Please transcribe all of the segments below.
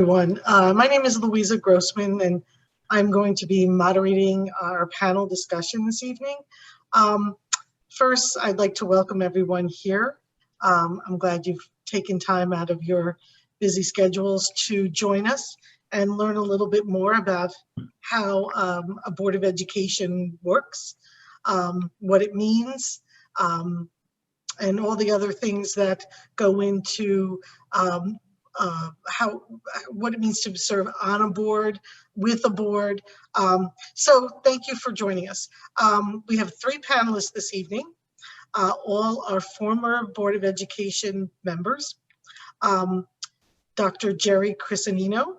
Everyone. My name is Louisa Grossman, and I'm going to be moderating our panel discussion this evening. First, I'd like to welcome everyone here. I'm glad you've taken time out of your busy schedules to join us and learn a little bit more about how a Board of Education works, what it means, and all the other things that go into what it means to serve on a board, with a board. So thank you for joining us. We have three panelists this evening. All are former Board of Education members. Dr. Jerry Crisanino,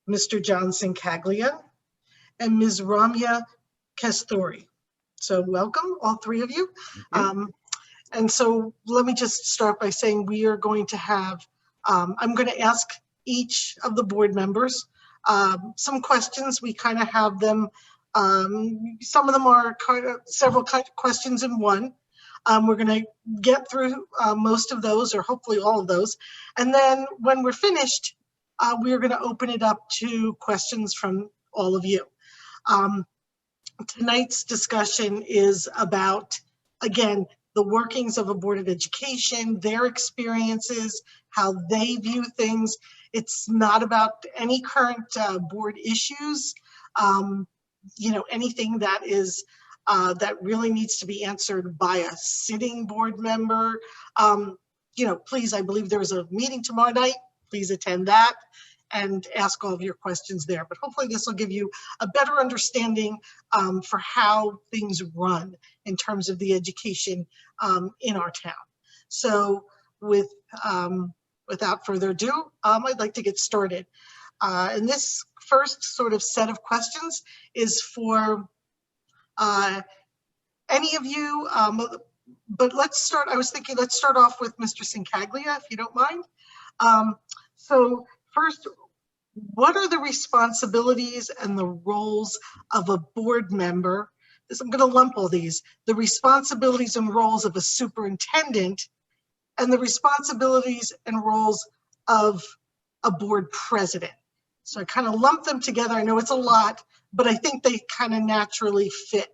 Mr. John Sincaglia, and Ms. Ramya Kasturi. So welcome, all three of you. And so let me just start by saying we are going to have, I'm going to ask each of the board members some questions. We kind of have them, some of them are kind of several questions in one. We're going to get through most of those, or hopefully all of those. And then when we're finished, we are going to open it up to questions from all of you. Tonight's discussion is about, again, the workings of a Board of Education, their experiences, how they view things. It's not about any current board issues, anything that is that really needs to be answered by a sitting board member. Please, I believe there's a meeting tomorrow night. Please attend that and ask all of your questions there. But hopefully this will give you a better understanding for how things run in terms of the education in our town. So without further ado, I'd like to get started. And this first sort of set of questions is for any of you, but let's start off with Mr. Sincaglia, if you don't mind. So first, what are the responsibilities and the roles of a board member? I'm going to lump all these. The responsibilities and roles of a superintendent and the responsibilities and roles of a board president. So I kind of lump them together. I know it's a lot, but I think they kind of naturally fit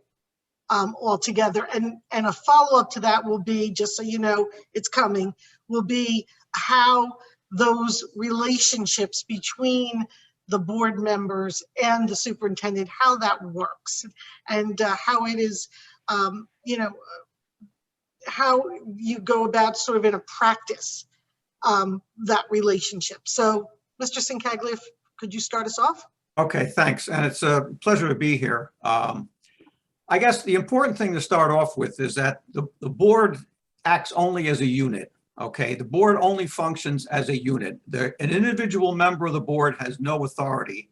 all together. And a follow-up to that will be, just so you know it's coming, will be how those relationships between the board members and the superintendent, how that works, and how it is, how you go about sort of in a practice, that relationship. So Mr. Sincaglia, could you start us off? Okay, thanks. And it's a pleasure to be here. I guess the important thing to start off with is that the board acts only as a unit. Okay, the board only functions as a unit. An individual member of the board has no authority.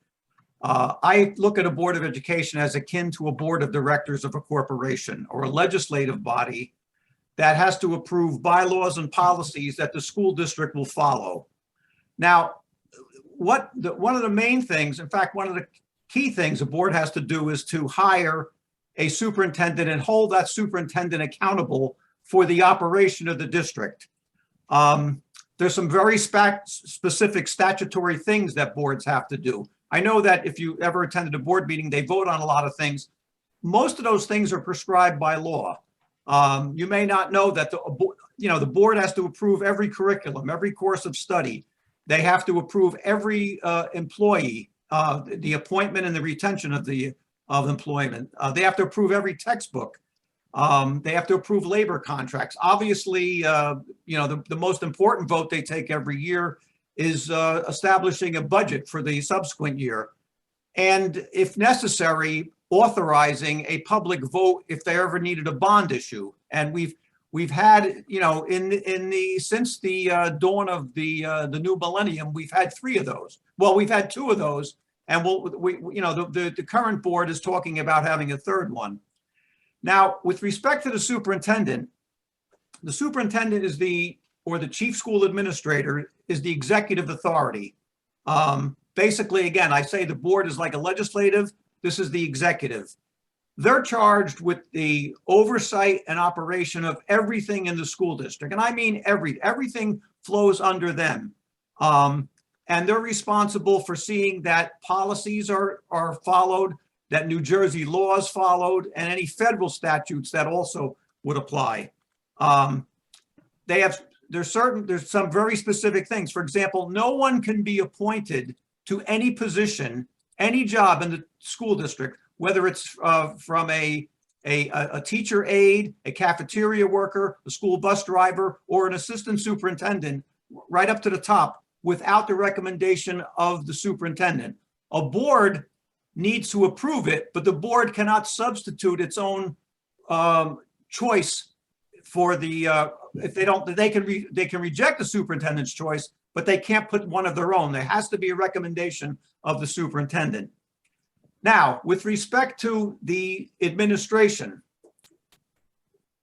I look at a Board of Education as akin to a board of directors of a corporation or a legislative body that has to approve bylaws and policies that the school district will follow. Now, one of the main things, in fact, one of the key things a board has to do is to hire a superintendent and hold that superintendent accountable for the operation of the district. There's some very specific statutory things that boards have to do. I know that if you ever attended a board meeting, they vote on a lot of things. Most of those things are prescribed by law. You may not know that the board has to approve every curriculum, every course of study. They have to approve every employee, the appointment and the retention of employment. They have to approve every textbook. They have to approve labor contracts. Obviously, the most important vote they take every year is establishing a budget for the subsequent year. And if necessary, authorizing a public vote if they ever needed a bond issue. And we've had, since the dawn of the new millennium, we've had 3 of those. Well, we've had 2 of those, and the current board is talking about having a 3rd one. Now, with respect to the superintendent is the chief school administrator is the executive authority. Basically, again, I say the board is like a legislative, this is the executive. They're charged with the oversight and operation of everything in the school district. And I mean everything flows under them. and they're responsible for seeing that policies are followed, that New Jersey law is followed, and any federal statutes that also would apply. There's some very specific things. For example, no one can be appointed to any position, any job in the school district, whether it's from a teacher aide, a cafeteria worker, a school bus driver, or an assistant superintendent, right up to the top, without the recommendation of the superintendent. A board needs to approve it, but the board cannot substitute its own choice for the, if they don't, they can reject the superintendent's choice, but they can't put one of their own. There has to be a recommendation of the superintendent. Now, with respect to the administration,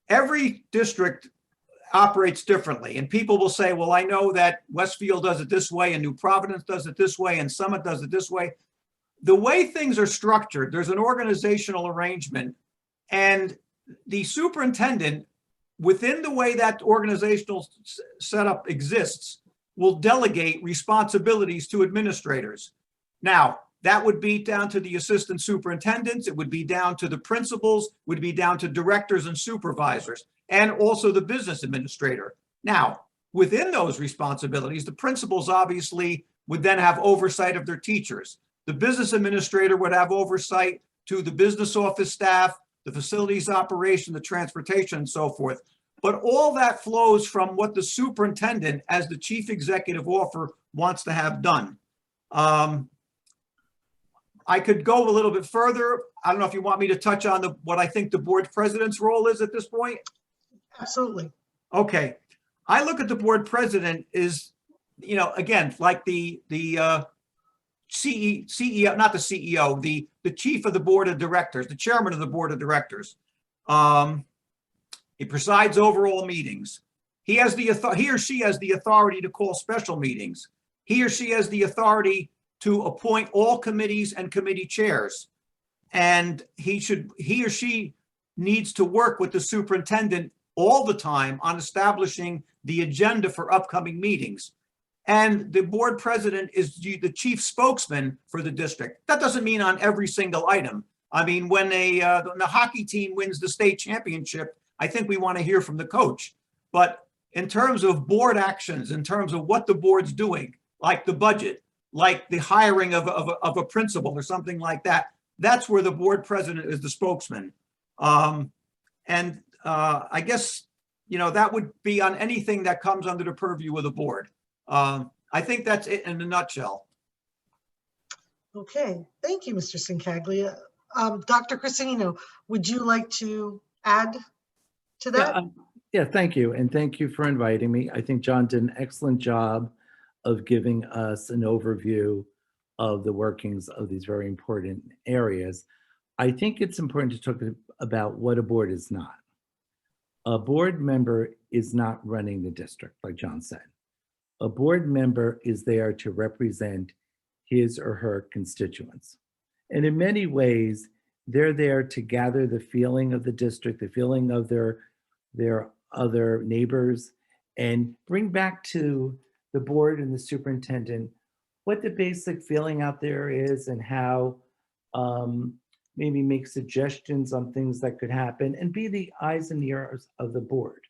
every district operates differently, and people will say, well, I know that Westfield does it this way and New Providence does it this way and Summit does it this way. The way things are structured, there's an organizational arrangement, and the superintendent, within the way that organizational setup exists, will delegate responsibilities to administrators. Now, that would be down to the assistant superintendents, it would be down to the principals, would be down to directors and supervisors, and also the business administrator. Now, within those responsibilities, the principals obviously would then have oversight of their teachers. The business administrator would have oversight to the business office staff, the facilities operation, the transportation, and so forth. But all that flows from what the superintendent, as the chief executive officer, wants to have done. I could go a little bit further. I don't know if you want me to touch on what I think the board president's role is at this point. Absolutely. Okay. I look at the board president is, again, like the CEO, not the CEO, the chief of the board of directors, the chairman of the board of directors. He presides over all meetings. He or she has the authority to call special meetings. He or she has the authority to appoint all committees and committee chairs. And he or she needs to work with the superintendent all the time on establishing the agenda for upcoming meetings. And the board president is the chief spokesman for the district. That doesn't mean on every single item. I mean, when the hockey team wins the state championship, I think we want to hear from the coach. But in terms of board actions, in terms of what the board's doing, like the budget, like the hiring of a principal or something like that, that's where the board president is the spokesman. I guess, that would be on anything that comes under the purview of the board. I think that's it in a nutshell. Okay, thank you, Mr. Sincaglia. Dr. Crisino, would you like to add to that? Yeah, thank you. And thank you for inviting me. I think John did an excellent job of giving us an overview of the workings of these very important areas. I think it's important to talk about what a board is not. A board member is not running the district, like John said. A board member is there to represent his or her constituents. And in many ways, they're there to gather the feeling of the district, the feeling of their other neighbors, and bring back to the board and the superintendent what the basic feeling out there is and how maybe make suggestions on things that could happen and be the eyes and ears of the board.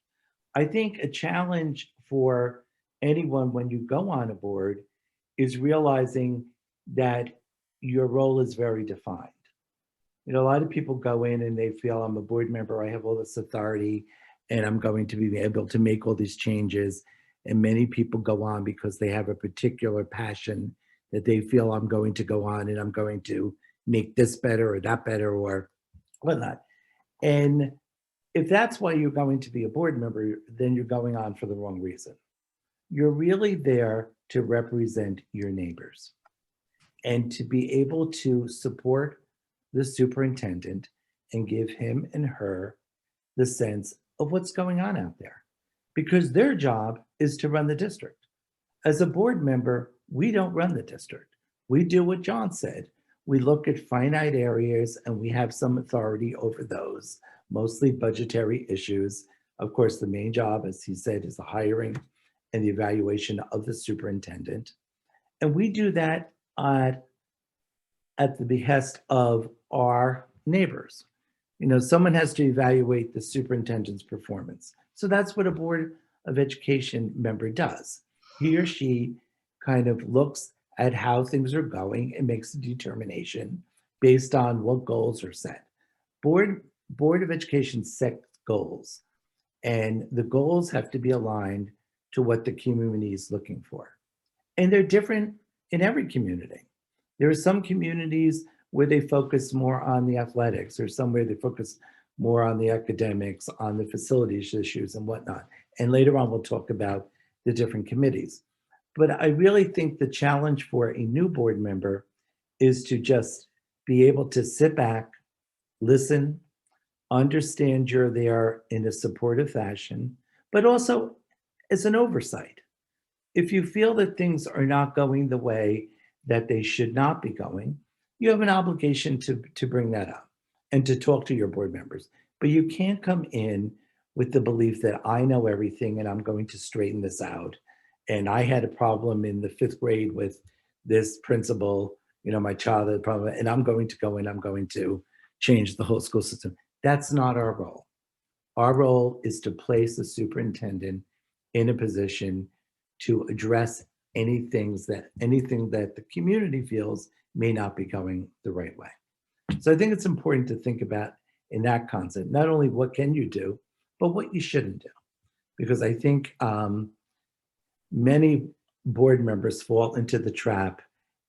I think a challenge for anyone when you go on a board is realizing that your role is very defined. A lot of people go in and they feel, I'm a board member, I have all this authority, and I'm going to be able to make all these changes. And many people go on because they have a particular passion that they feel, I'm going to go on and I'm going to make this better or that better or whatnot. And if that's why you're going to be a board member, then you're going on for the wrong reason. You're really there to represent your neighbors and to be able to support the superintendent and give him and her the sense of what's going on out there, because their job is to run the district. As a board member, we don't run the district. We do what John said. We look at finite areas and we have some authority over those, mostly budgetary issues. Of course, the main job, as he said, is the hiring and the evaluation of the superintendent. And we do that at the behest of our neighbors. You know, someone has to evaluate the superintendent's performance. So that's what a Board of Education member does. He or she kind of looks at how things are going and makes a determination based on what goals are set. Board of Education sets goals, and the goals have to be aligned to what the community is looking for. And they're different in every community. There are some communities where they focus more on the athletics, or somewhere they focus more on the academics, on the facilities issues and whatnot. And later on, we'll talk about the different committees. But I really think the challenge for a new board member is to just be able to sit back, listen, understand you're there in a supportive fashion, but also as an oversight. If you feel that things are not going the way that they should not be going, you have an obligation to bring that up and to talk to your board members. But you can't come in with the belief that I know everything and I'm going to straighten this out. And I had a problem in the 5th grade with this principal, you know, my child had a problem, and I'm going to go in, I'm going to change the whole school system. That's not our role. Our role is to place the superintendent in a position to address anything that the community feels may not be going the right way. So I think it's important to think about in that concept, not only what can you do, but what you shouldn't do. Because I think many board members fall into the trap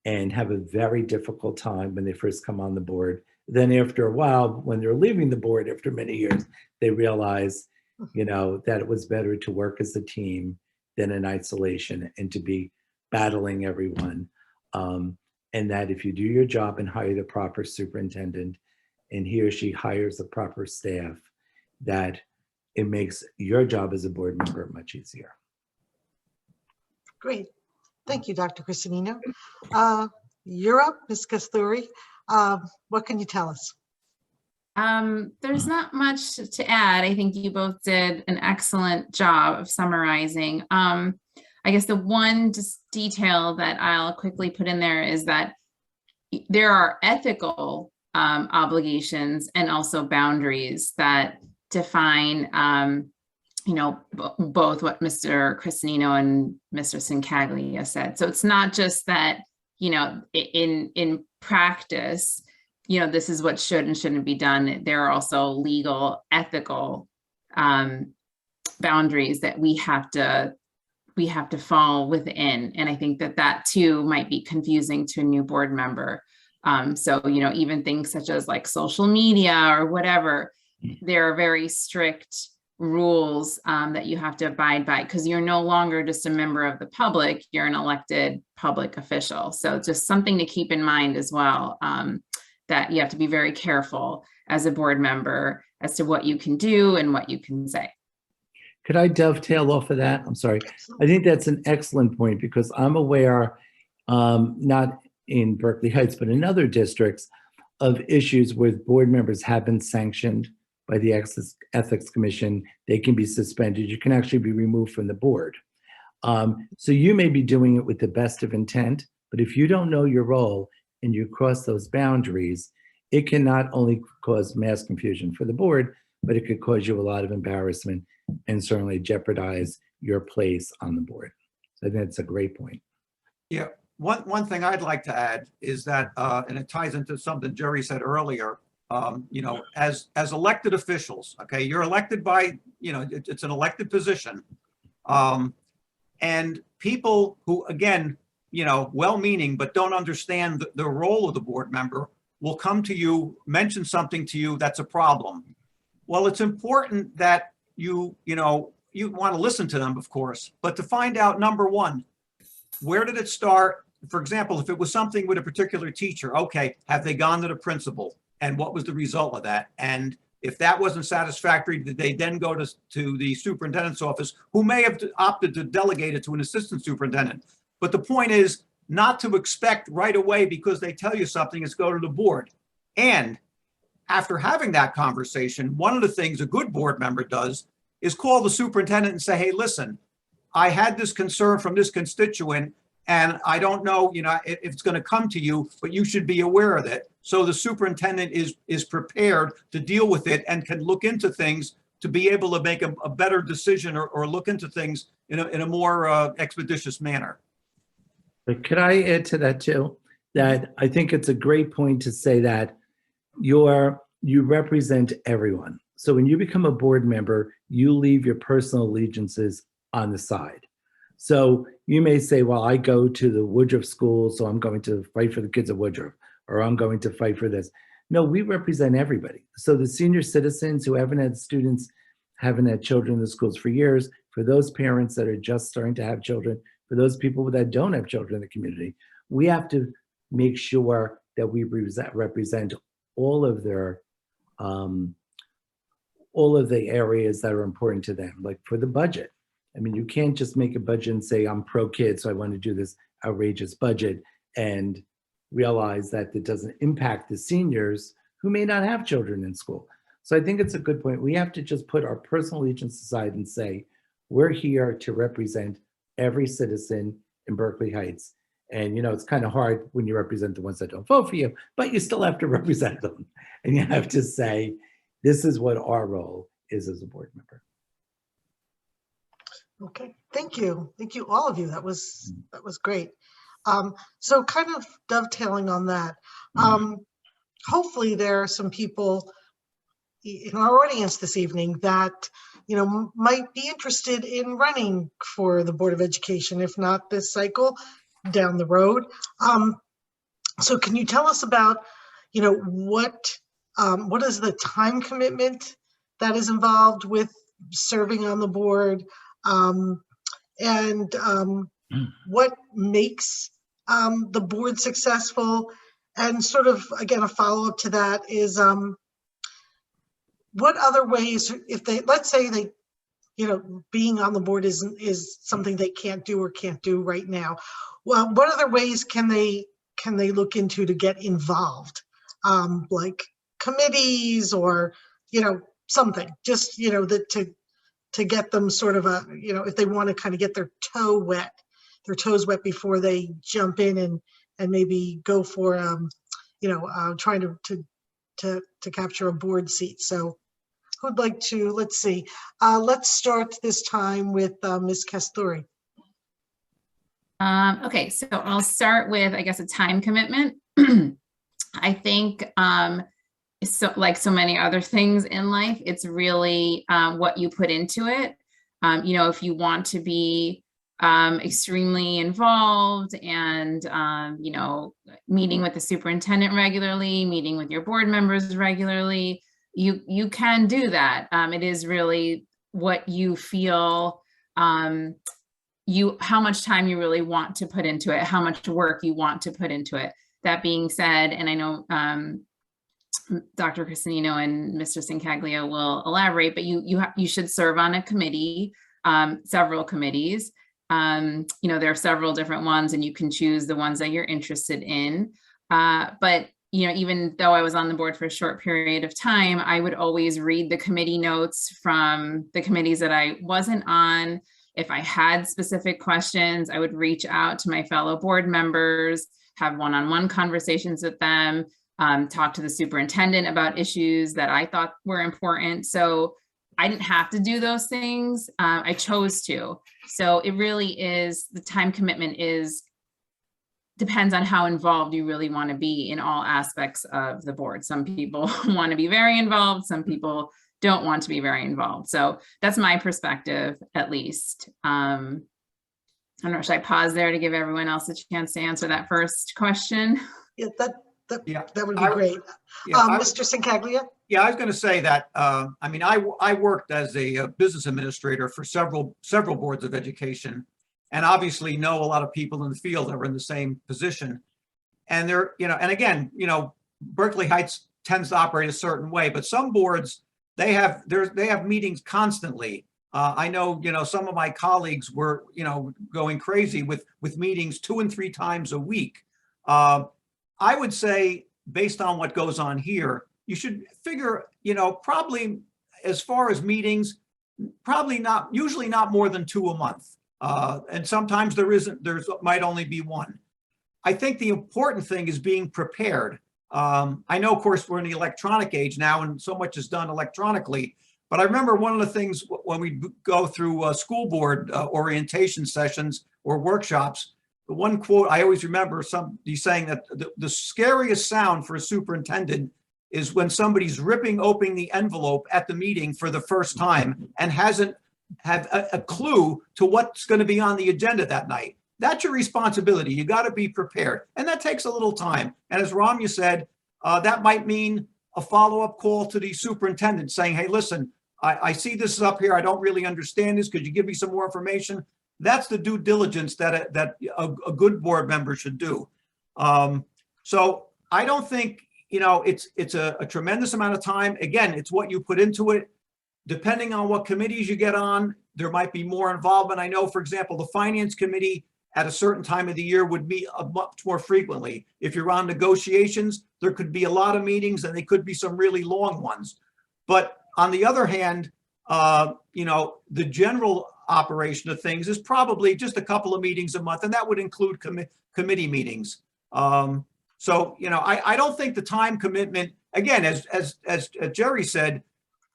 and have a very difficult time when they first come on the board. Then after a while, when they're leaving the board after many years, they realize, you know, that it was better to work as a team than in isolation and to be battling everyone. And that if you do your job and hire the proper superintendent and he or she hires the proper staff, that it makes your job as a board member much easier. Great. Thank you, Dr. Crisanino. You're up, Ms. Kasturi. What can you tell us? There's not much to add. I think you both did an excellent job of summarizing. I guess the one just detail that I'll quickly put in there is that there are ethical obligations and also boundaries that define, you know, both what Mr. Crisanino and Mr. Sincaglia said. So it's not just that, you know, in practice, you know, this is what should and shouldn't be done. There are also legal, ethical boundaries that we have to fall within. And I think that too might be confusing to a new board member. So, you know, even things such as like social media or whatever, there are very strict rules that you have to abide by, because you're no longer just a member of the public, you're an elected public official. So just something to keep in mind as well, that you have to be very careful as a board member as to what you can do and what you can say. Could I dovetail off of that? I'm sorry. I think that's an excellent point, because I'm aware, not in Berkeley Heights, but in other districts, of issues where board members have been sanctioned by the Ethics Commission. They can be suspended. You can actually be removed from the board. So you may be doing it with the best of intent, but if you don't know your role and you cross those boundaries, it can not only cause mass confusion for the board, but it could cause you a lot of embarrassment and certainly jeopardize your place on the board. So I think that's a great point. Yeah, one thing I'd like to add is that, and it ties into something Jerry said earlier, you know, as elected officials, okay, you're elected by, you know, it's an elected position. And people who, again, you know, well-meaning, but don't understand the role of the board member will come to you, mention something to you that's a problem. Well, it's important that you know, you want to listen to them, of course, but to find out, number one, where did it start? For example, if it was something with a particular teacher, okay, have they gone to the principal? And what was the result of that? And if that wasn't satisfactory, did they then go to the superintendent's office, who may have opted to delegate it to an assistant superintendent? But the point is not to expect right away, because they tell you something, is go to the board. And after having that conversation, one of the things a good board member does is call the superintendent and say, hey, listen, I had this concern from this constituent. And I don't know, if it's going to come to you, but you should be aware of it. So the superintendent is prepared to deal with it and can look into things to be able to make a better decision or look into things in a more expeditious manner. But could I add to that too? That I think it's a great point to say that you represent everyone. So when you become a board member, you leave your personal allegiances on the side. So you may say, well, I go to the Woodruff School, so I'm going to fight for the kids at Woodruff, or I'm going to fight for this. No, we represent everybody. So the senior citizens who haven't had students, haven't had children in the schools for years, for those parents that are just starting to have children, for those people that don't have children in the community, we have to make sure that we represent all of their all of the areas that are important to them. Like for the budget, I mean, you can't just make a budget and say, I'm pro kid, so I want to do this outrageous budget, and realize that it doesn't impact the seniors who may not have children in school. So I think it's a good point. We have to just put our personal allegiance aside and say, we're here to represent every citizen in Berkeley Heights. And, it's kind of hard when you represent the ones that don't vote for you, but you still have to represent them. And you have to say, this is what our role is as a board member. Okay, thank you. Thank you, all of you. That was great. So kind of dovetailing on that, hopefully there are some people in our audience this evening that, might be interested in running for the Board of Education, if not this cycle, down the road. So can you tell us about, what is the time commitment that is involved with serving on the board, and what makes the board successful? And sort of, again, a follow-up to that is, what other ways, if they, let's say they, being on the board is something they can't do right now. Well, what other ways can they look into to get involved? Like committees or, something, just, that to get them sort of a, if they want to kind of get their toes wet before they jump in and maybe go for, trying to capture a board seat. So who'd like to, let's see, let's start this time with Ms. Kasturi. Okay, so I'll start with, I guess, a time commitment. I think, so like so many other things in life, it's really what you put into it. If you want to be extremely involved and, meeting with the superintendent regularly, meeting with your board members regularly, you can do that. It is really what you feel, how much time you really want to put into it, how much work you want to put into it. That being said, and I know Dr. Crisanino and Mr. Sincaglia will elaborate, but you should serve on a committee, several committees. There are several different ones and you can choose the ones that you're interested in. But even though I was on the board for a short period of time, I would always read the committee notes from the committees that I wasn't on. If I had specific questions, I would reach out to my fellow board members, have one-on-one conversations with them, talk to the superintendent about issues that I thought were important. So I didn't have to do those things. I chose to. So it really is, the time commitment depends on how involved you really want to be in all aspects of the board. Some people want to be very involved. Some people don't want to be very involved. So that's my perspective, at least. I don't know, should I pause there to give everyone else a chance to answer that first question? Yeah, that would be great. Mr. Sincaglia? Yeah, I was going to say that, I worked as a business administrator for several boards of education, and obviously know a lot of people in the field that were in the same position. And they're, and again, Berkeley Heights tends to operate a certain way, but some boards, they have meetings constantly. I know, some of my colleagues were, going crazy with meetings 2 and 3 times a week. I would say, based on what goes on here, you should figure, probably as far as meetings, usually not more than 2 a month. And sometimes there might only be one. I think the important thing is being prepared. I know, of course, we're in the electronic age now, and so much is done electronically. But I remember one of the things when we go through school board orientation sessions or workshops, the one quote I always remember somebody saying that the scariest sound for a superintendent is when somebody's ripping open the envelope at the meeting for the first time and hasn't had a clue to what's going to be on the agenda that night. That's your responsibility. You got to be prepared. And that takes a little time. And as Ramya said, that might mean a follow-up call to the superintendent saying, hey, listen, I see this is up here. I don't really understand this. Could you give me some more information? That's the due diligence that a good board member should do. So I don't think, it's a tremendous amount of time. Again, it's what you put into it. Depending on what committees you get on, there might be more involvement. I know, for example, the finance committee at a certain time of the year would meet much more frequently. If you're on negotiations, there could be a lot of meetings and they could be some really long ones. But on the other hand, the general operation of things is probably just a couple of meetings a month, and that would include committee meetings. So, I don't think the time commitment, again, as Jerry said,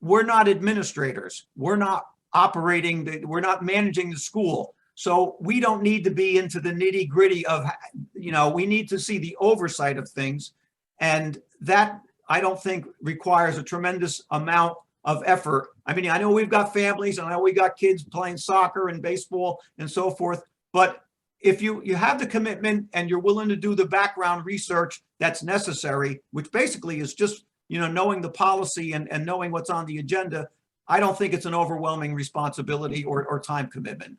we're not administrators. We're not we're not managing the school. So we don't need to be into the nitty gritty of, we need to see the oversight of things. And that, I don't think, requires a tremendous amount of effort. I mean, I know we've got families and I know we got kids playing soccer and baseball and so forth, but if you have the commitment and you're willing to do the background research that's necessary, which basically is just, knowing the policy and knowing what's on the agenda, I don't think it's an overwhelming responsibility or time commitment.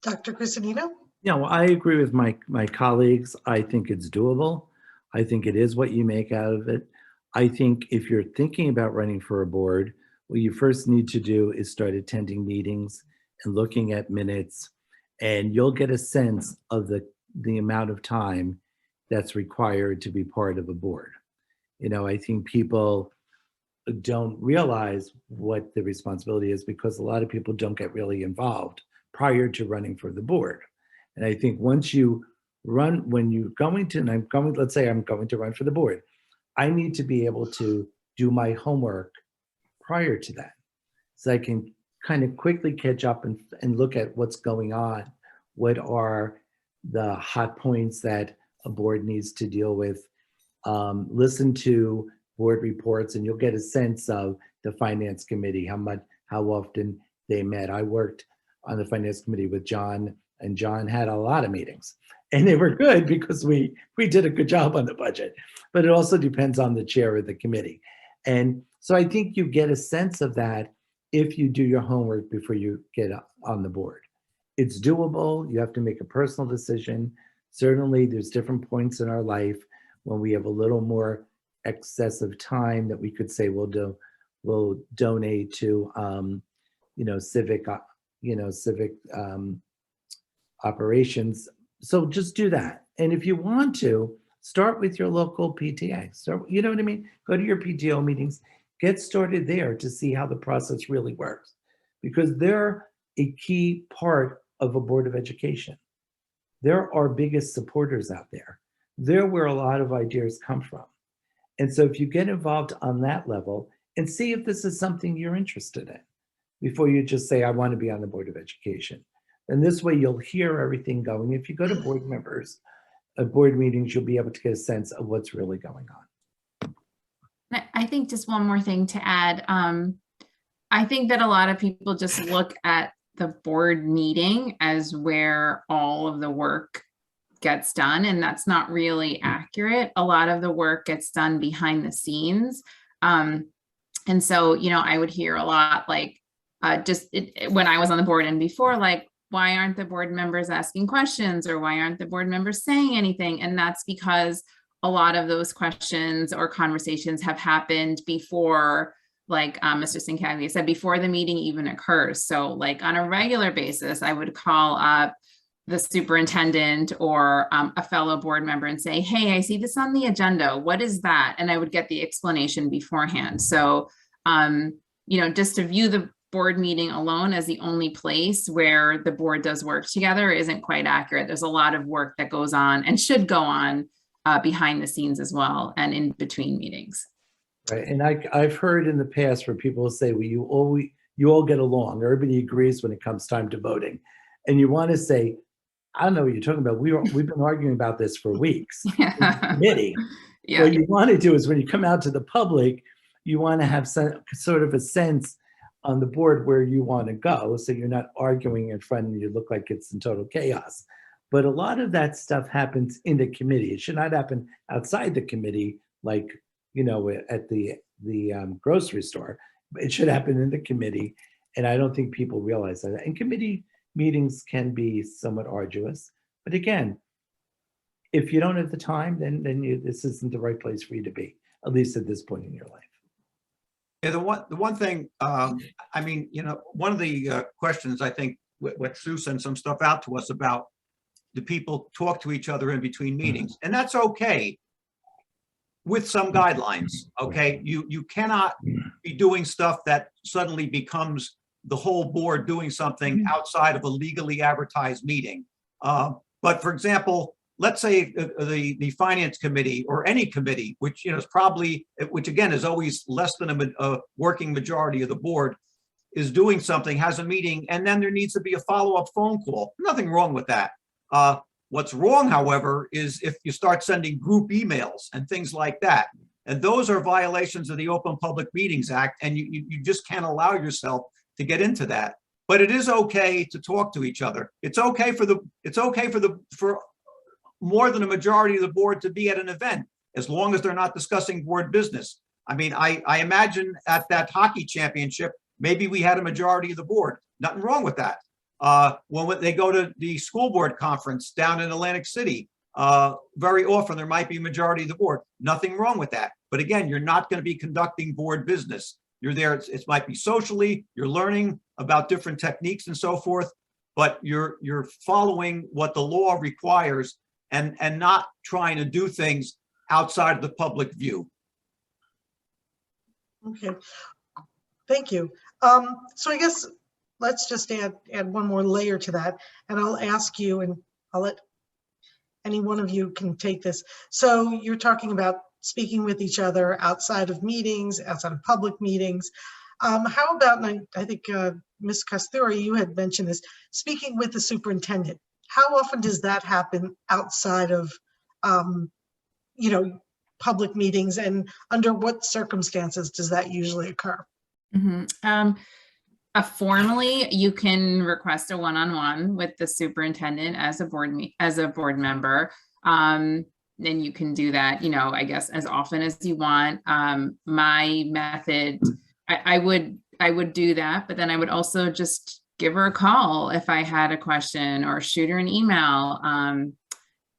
Dr. Crisanino? Yeah, well, I agree with my colleagues. I think it's doable. I think it is what you make out of it. I think if you're thinking about running for a board, what you first need to do is start attending meetings and looking at minutes, and you'll get a sense of the amount of time that's required to be part of a board. I think people don't realize what the responsibility is because a lot of people don't get really involved prior to running for the board. And I think once you run, when you're going to, and let's say I'm going to run for the board, I need to be able to do my homework prior to that. So I can kind of quickly catch up and look at what's going on. What are the hot points that a board needs to deal with? Listen to board reports and you'll get a sense of the finance committee, how often they met. I worked on the finance committee with John, and John had a lot of meetings and they were good because we did a good job on the budget, but it also depends on the chair of the committee. And so I think you get a sense of that if you do your homework before you get on the board. It's doable. You have to make a personal decision. Certainly there's different points in our life when we have a little more excessive time that we could say we'll donate to civic operations. So just do that. And if you want to, start with your local PTA. So, you know what I mean? Go to your PTO meetings, get started there to see how the process really works, because they're a key part of a Board of Education. They're our biggest supporters out there. They're where a lot of ideas come from. And so if you get involved on that level and see if this is something you're interested in before you just say, I want to be on the Board of Education. And this way you'll hear everything going. If you go to board meetings, you'll be able to get a sense of what's really going on. I think just one more thing to add. I think that a lot of people just look at the board meeting as where all of the work gets done, and that's not really accurate. A lot of the work gets done behind the scenes. And so, I would hear a lot like, when I was on the board and before, like, why aren't the board members asking questions, or why aren't the board members saying anything? And that's because a lot of those questions or conversations have happened before, like Mr. Sincaglia said, before the meeting even occurs. So like on a regular basis, I would call up the superintendent or a fellow board member and say, hey, I see this on the agenda. What is that? And I would get the explanation beforehand. So, just to view board meeting alone as the only place where the board does work together isn't quite accurate. There's a lot of work that goes on and should go on behind the scenes as well and in between meetings. Right, and I've heard in the past where people say, well, you all get along, everybody agrees when it comes time to voting. And you want to say, I don't know what you're talking about. We've been arguing about this for weeks in the committee. Yeah. What you want to do is when you come out to the public, you want to have sort of a sense on the board where you want to go, so you're not arguing in front and you look like it's in total chaos. But a lot of that stuff happens in the committee. It should not happen outside the committee, like, you know, at the grocery store. It should happen in the committee, and I don't think people realize that. And committee meetings can be somewhat arduous, but again, if you don't have the time, then this isn't the right place for you to be, at least at this point in your life. Yeah, the one thing, I mean, you know, one of the questions, I think, what Sue sent some stuff out to us about, do people talk to each other in between meetings? And that's okay with some guidelines, okay? You cannot be doing stuff that suddenly becomes the whole board doing something outside of a legally advertised meeting. But for example, let's say the finance committee or any committee, which, you know, is probably, which again is always less than a working majority of the board, is doing something, has a meeting, and then there needs to be a follow-up phone call. Nothing wrong with that. What's wrong, however, is if you start sending group emails and things like that. And those are violations of the Open Public Meetings Act, and you just can't allow yourself to get into that. But it is okay to talk to each other. It's okay for more than a majority of the board to be at an event, as long as they're not discussing board business. I mean, I imagine at that hockey championship, maybe we had a majority of the board. Nothing wrong with that. When they go to the school board conference down in Atlantic City, very often there might be a majority of the board. Nothing wrong with that. But again, you're not going to be conducting board business. You're there, it might be socially, you're learning about different techniques and so forth, but you're following what the law requires and not trying to do things outside of the public view. Okay, thank you. So I guess let's just add one more layer to that, and I'll ask you, and I'll let any one of you can take this. So you're talking about speaking with each other outside of meetings, outside of public meetings. How about, and I think Ms. Kasturi, you had mentioned this, speaking with the superintendent. How often does that happen outside of, you know, public meetings, and under what circumstances does that usually occur? Mm-hmm. Formally, you can request a one-on-one with the superintendent as a board member. Then you can do that, you know, I guess as often as you want. My method, I would do that, but then I would also just give her a call if I had a question, or shoot her an email.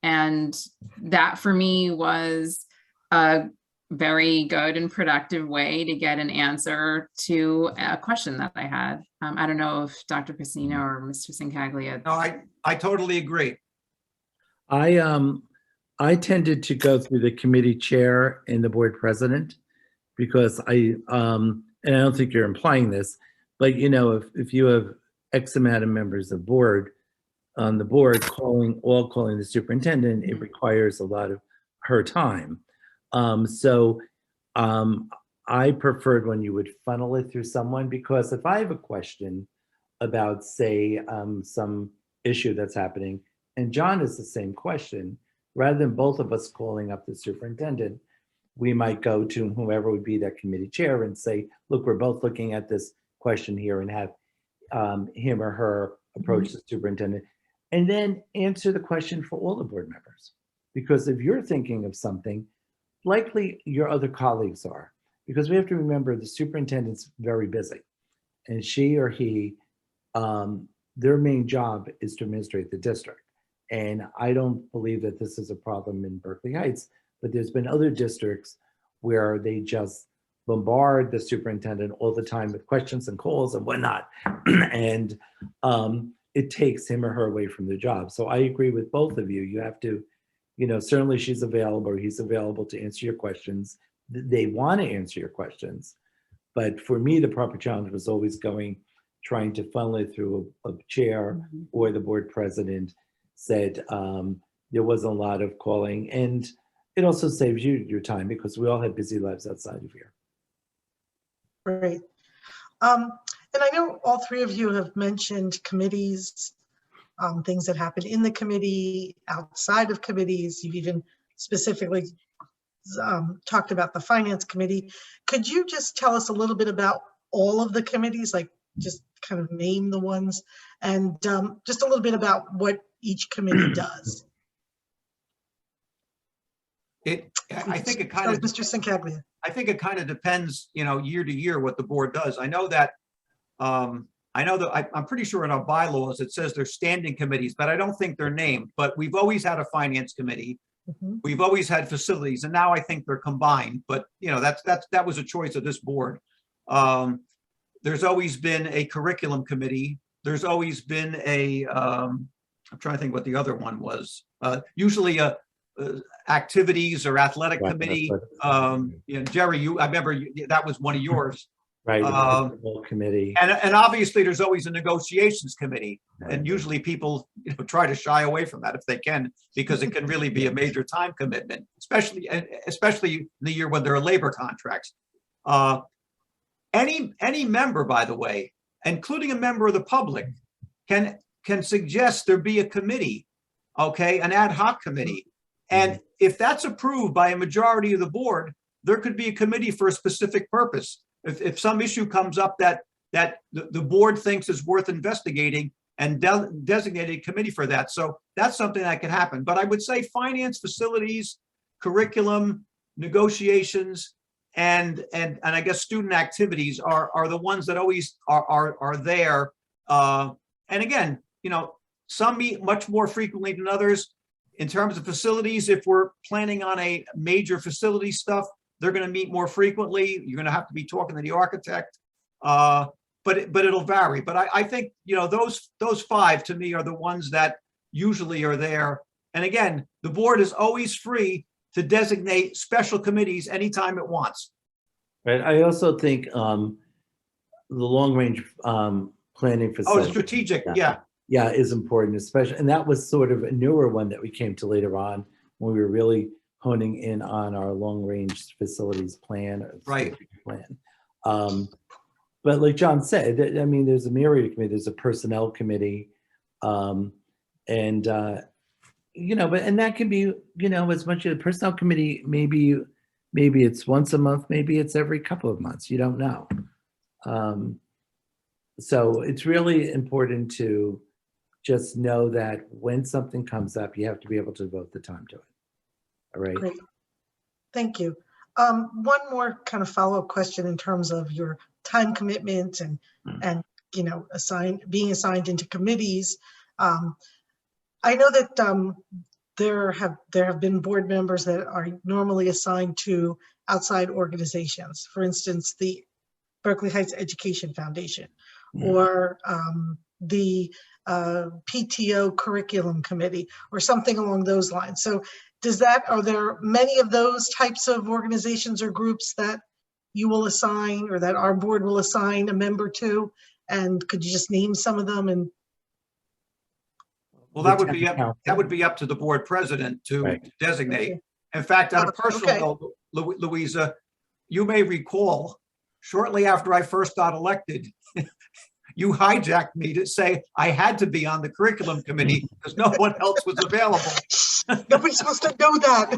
And that for me was a very good and productive way to get an answer to a question that I had. I don't know if Dr. Pacino or Mr. Sincaglia. No, I totally agree. I tended to go through the committee chair and the board president, because and I don't think you're implying this, but you know, if you have X amount of members of board on the board calling the superintendent, it requires a lot of her time. So I preferred when you would funnel it through someone, because if I have a question about, say, some issue that's happening, and John has the same question, rather than both of us calling up the superintendent, we might go to whoever would be that committee chair and say, look, we're both looking at this question here, and have him or her approach the superintendent, and then answer the question for all the board members. Because if you're thinking of something, likely your other colleagues are, because we have to remember the superintendent's very busy, and she or he, their main job is to administrate the district. And I don't believe that this is a problem in Berkeley Heights, but there's been other districts where they just bombard the superintendent all the time with questions and calls and whatnot. And it takes him or her away from the job. So I agree with both of you. You have to, you know, certainly she's available or he's available to answer your questions. They want to answer your questions, But for me, the proper challenge was always trying to funnel it through a chair or the board president said there wasn't a lot of calling. And it also saves you your time because we all have busy lives outside of here. Great. And I know all three of you have mentioned committees, things that happen in the committee, outside of committees. You've even specifically talked about the finance committee. Could you just tell us a little bit about all of the committees, like just kind of name the ones, and just a little bit about what each committee does? I think it kind of, Mr. Sincaglia. I think it kind of depends, year to year what the board does. I know that I'm pretty sure in our bylaws it says they're standing committees, but I don't think they're named. But we've always had a finance committee. We've always had facilities, and now I think they're combined. But that was a choice of this board. There's always been a curriculum committee. There's always been a I'm trying to think what the other one was. Usually a activities or athletic committee. Jerry, I remember that was one of yours. Right, the committee. And obviously there's always a negotiations committee. Right. And usually people try to shy away from that if they can, because it can really be a major time commitment, especially in the year when there are labor contracts. Any member, by the way, including a member of the public, can suggest there be a committee, okay, an ad hoc committee. And if that's approved by a majority of the board, there could be a committee for a specific purpose. If some issue comes up that the board thinks is worth investigating, and designate a committee for that. So that's something that can happen. But I would say finance, facilities, curriculum, negotiations, and I guess student activities are the ones that always are there. And again, some meet much more frequently than others. In terms of facilities, if we're planning on a major facility stuff, they're going to meet more frequently. You're going to have to be talking to the architect, but it'll vary. But I think those five to me are the ones that usually are there. And again, the board is always free to designate special committees anytime it wants. Right. I also think the long range planning facility. Oh, strategic, yeah. Yeah, is important, especially, and that was sort of a newer one that we came to later on when we were really honing in on our long range facilities plan. Right. Plan. But like John said, I mean, there's a myriad of committees. There's a personnel committee, and that can be, as much as a personnel committee, maybe it's once a month, maybe it's every couple of months. You don't know. So it's really important to just know that when something comes up, you have to be able to devote the time to it. All right. Great. Thank you. One more kind of follow-up question in terms of your time commitment and being assigned into committees. I know that there have been board members that are normally assigned to outside organizations. For instance, the Berkeley Heights Education Foundation, or the PTO Curriculum Committee, or something along those lines. So are there many of those types of organizations or groups that you will assign, or that our board will assign a member to? And could you just name some of them? And well, that would be up to the board president to designate. In fact, on a personal note, Louisa, you may recall, shortly after I first got elected, you hijacked me to say I had to be on the curriculum committee because no one else was available. Nobody's supposed to know that.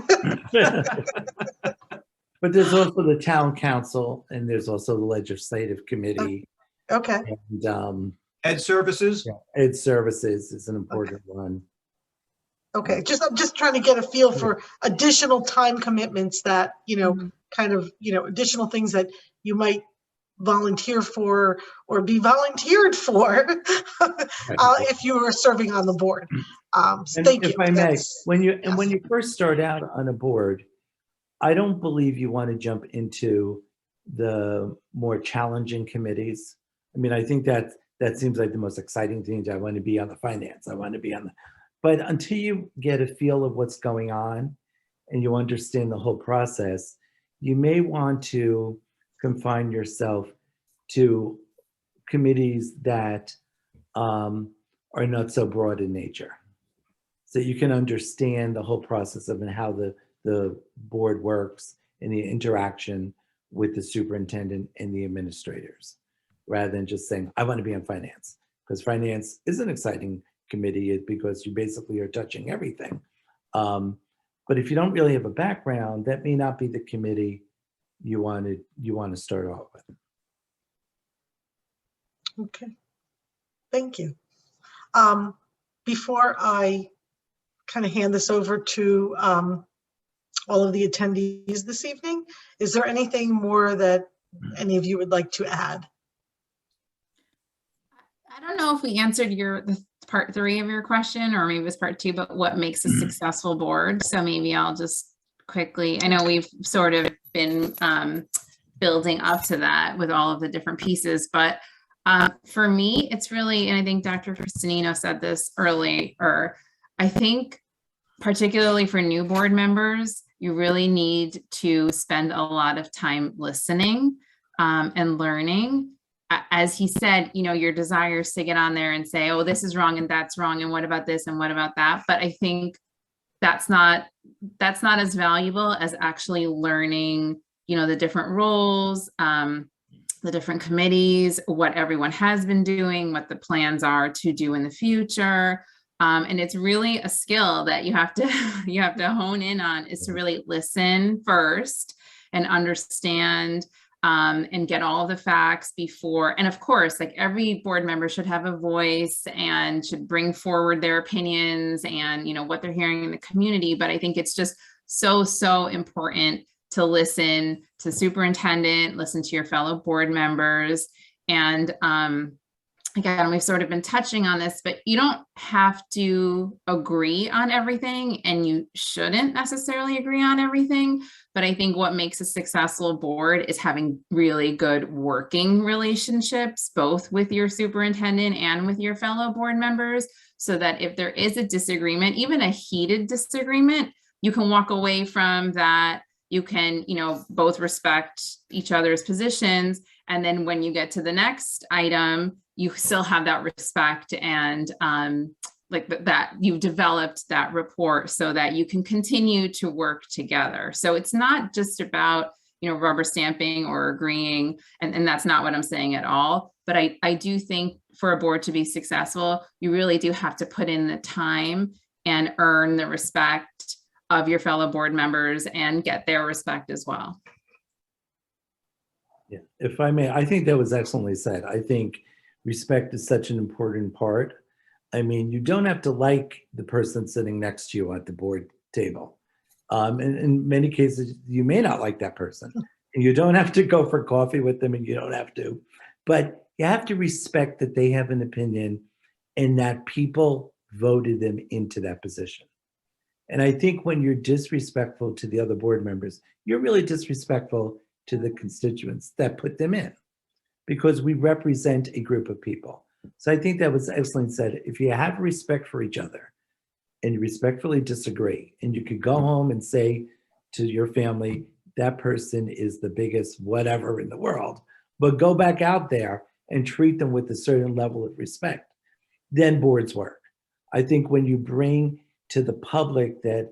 But there's also the town council, and there's also the legislative committee. Okay. And Ed services. Ed services is an important one. Okay, I'm just trying to get a feel for additional time commitments that, additional things that you might volunteer for or be volunteered for if you were serving on the board. Thank you. If I may, when you first start out on a board, I don't believe you want to jump into the more challenging committees. I mean, I think that seems like the most exciting thing. I want to be on the finance. I want to be on the, but until you get a feel of what's going on and you understand the whole process, you may want to confine yourself to committees that are not so broad in nature. So you can understand the whole process of and how the board works and the interaction with the superintendent and the administrators, rather than just saying, I want to be on finance, because finance is an exciting committee because you basically are touching everything. But if you don't really have a background, that may not be the committee you want to start off with. Okay, thank you. Before I kind of hand this over to all of the attendees this evening, is there anything more that any of you would like to add? I don't know if we answered the part 3 of your question, or maybe it was part 2, but what makes a successful board? So maybe I'll just quickly, I know we've sort of been building up to that with all of the different pieces, but for me, it's really, and I think Dr. Cristanino said this earlier, I think particularly for new board members, you really need to spend a lot of time listening and learning. As he said, you know, your desires to get on there and say, oh, this is wrong and that's wrong, and what about this and what about that? But I think that's not as valuable as actually learning, you know, the different roles, the different committees, what everyone has been doing, what the plans are to do in the future. And it's really a skill that you have to hone in on, is to really listen first and understand and get all the facts before. And of course, like every board member should have a voice and should bring forward their opinions and, you know, what they're hearing in the community. But I think it's just so important to listen to superintendent, listen to your fellow board members. And again, we've sort of been touching on this, but you don't have to agree on everything, and you shouldn't necessarily agree on everything. But I think what makes a successful board is having really good working relationships, both with your superintendent and with your fellow board members, so that if there is a disagreement, even a heated disagreement, you can walk away from that. You can, you know, both respect each other's positions. And then when you get to the next item, you still have that respect and like that you've developed that rapport so that you can continue to work together. So it's not just about, you know, rubber stamping or agreeing, and that's not what I'm saying at all. But I do think for a board to be successful, you really do have to put in the time and earn the respect of your fellow board members and get their respect as well. Yeah, if I may, I think that was excellently said. I think respect is such an important part. I mean, you don't have to like the person sitting next to you at the board table. And in many cases, you may not like that person. And you don't have to go for coffee with them, and you don't have to. But you have to respect that they have an opinion and that people voted them into that position. And I think when you're disrespectful to the other board members, you're really disrespectful to the constituents that put them in, because we represent a group of people. So I think that was excellent said. If you have respect for each other and you respectfully disagree, and you could go home and say to your family, that person is the biggest whatever in the world, but go back out there and treat them with a certain level of respect, then boards work. I think when you bring to the public that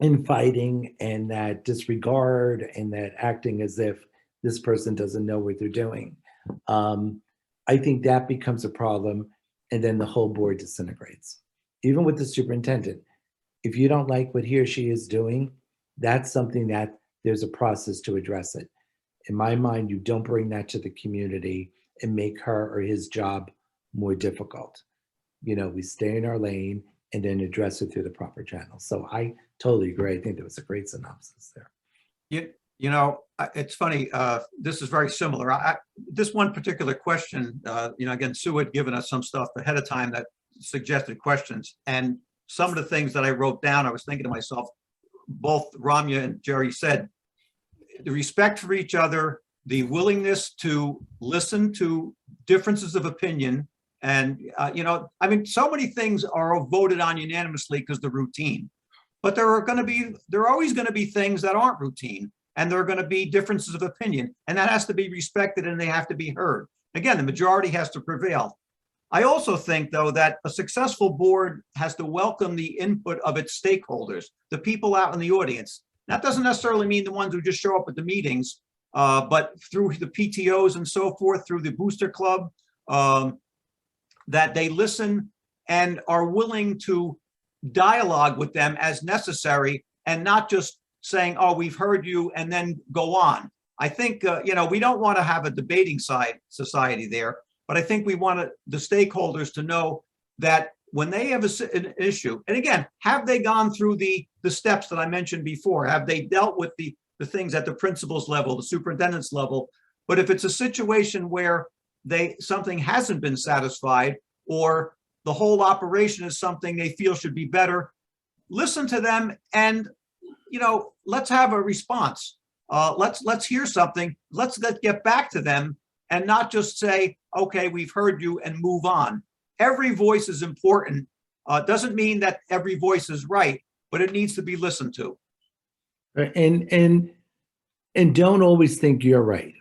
infighting and that disregard and that acting as if this person doesn't know what they're doing, I think that becomes a problem, and then the whole board disintegrates. Even with the superintendent, if you don't like what he or she is doing, that's something that there's a process to address it. In my mind, you don't bring that to the community and make her or his job more difficult. You know, we stay in our lane and then address it through the proper channels. So I totally agree. I think that was a great synopsis there. You know, it's funny, this is very similar. This one particular question, you know, again, Sue had given us some stuff ahead of time that suggested questions. And some of the things that I wrote down, I was thinking to myself, both Ramya and Jerry said, the respect for each other, the willingness to listen to differences of opinion. And, you know, I mean, so many things are voted on unanimously because they're routine, but there are always going to be things that aren't routine. and there are going to be differences of opinion, and that has to be respected and they have to be heard. Again, the majority has to prevail. I also think, though, that a successful board has to welcome the input of its stakeholders, the people out in the audience. That doesn't necessarily mean the ones who just show up at the meetings, but through the PTOs and so forth, through the booster club, that they listen and are willing to dialogue with them as necessary, and not just saying, oh, we've heard you, and then go on. I think, we don't want to have a debating society there, but I think we want the stakeholders to know that when they have an issue, and again, have they gone through the steps that I mentioned before? Have they dealt with the things at the principal's level, the superintendent's level? But if it's a situation where something hasn't been satisfied, or the whole operation is something they feel should be better, listen to them and, let's have a response. Let's hear something. Let's get back to them and not just say, okay, we've heard you, and move on. Every voice is important. Doesn't mean that every voice is right, but it needs to be listened to. And don't always think you're right.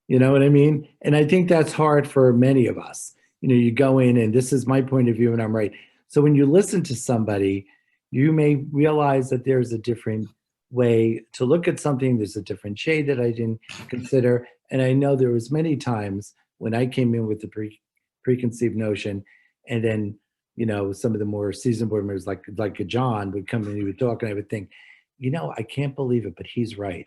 You know what I mean? And I think that's hard for many of us. You go in and this is my point of view and I'm right. So when you listen to somebody, you may realize that there's a different way to look at something. There's a different shade that I didn't consider. And I know there was many times when I came in with the preconceived notion, and then, some of the more seasoned board members like John would come in and he would talk, and I would think, I can't believe it, but he's right.